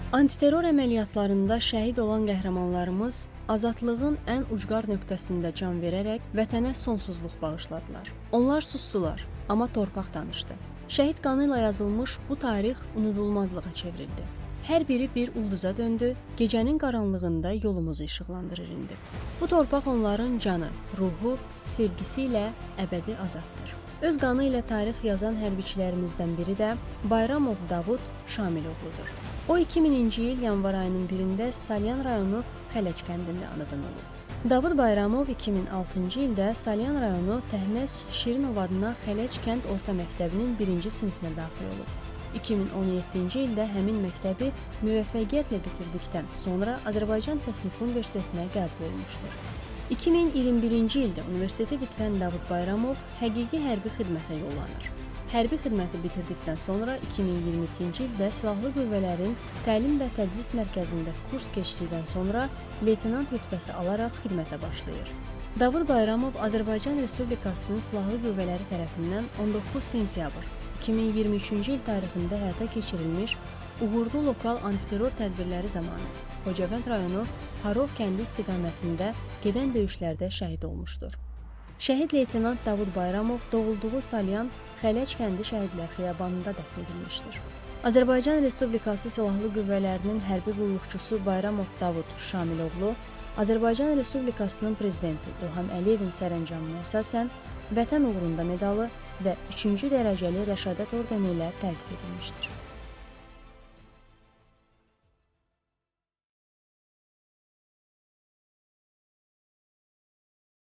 Antiterror əməliyyatlarında şəhid olan qəhrəmanlarımız azadlığın ən ucqar nöqtəsində can verərək vətənə sonsuzluq bağışladılar. Onlar sustular, amma torpaq danışdı. Şəhid qanı ilə yazılmış bu tarix unudulmazlığa çevrildi. Hər biri bir ulduza döndü, gecənin qaranlığında yolumuzu işıqlandırır indi. Bu torpaq onların canı, ruhu, sevgisi ilə əbədi azaddır. Öz qanı ilə tarix yazan hərbiçilərimizdən biri də Bayramov Davud Şamiloğludur. O 2000-ci il yanvar ayının 1-də Salyan rayonu Xələc kəndində anadan olub. Davud Bayramov 2006-cı ildə Salyan rayonu Təhməz Şirinov adına Xələc kənd orta məktəbinin 1-ci sinifinə daxil olub. 2017-ci ildə həmin məktəbi müvəffəqiyyətlə bitirdikdən sonra Azərbaycan Texniki Universitetinə qəbul olmuşdur. 2021-ci ildə universiteti bitirən Davud Bayramov həqiqi hərbi xidmətə yollanır. Hərbi xidməti bitirdikdən sonra 2022-ci ildə Silahlı Qüvvələrin Təlim və Tədris Mərkəzində kurs keçdikdən sonra leytenant rütbəsi alaraq xidmətə başlayır. Davud Bayramov Azərbaycan Respublikasının Silahlı Qüvvələri tərəfindən 19 sentyabr 2023-cü il tarixində həyata keçirilmiş uğurlu lokal antiterror tədbirləri zamanı Xocavənd rayonu Harov kəndi istiqamətində gedən döyüşlərdə şəhid olmuşdur. Şəhid leytenant Davud Bayramov doğulduğu Salyan Xələc kəndi şəhidlər xiyabanında dəfn edilmişdir. Azərbaycan Respublikası Silahlı Qüvvələrinin hərbi qulluqçusu Bayramov Davud Şamiloğlu, Azərbaycan Respublikasının prezidenti İlham Əliyevin sərəncamına əsasən Vətən uğrunda medalı və 3-cü dərəcəli Rəşadət ordeni ilə təltif edilmişdir.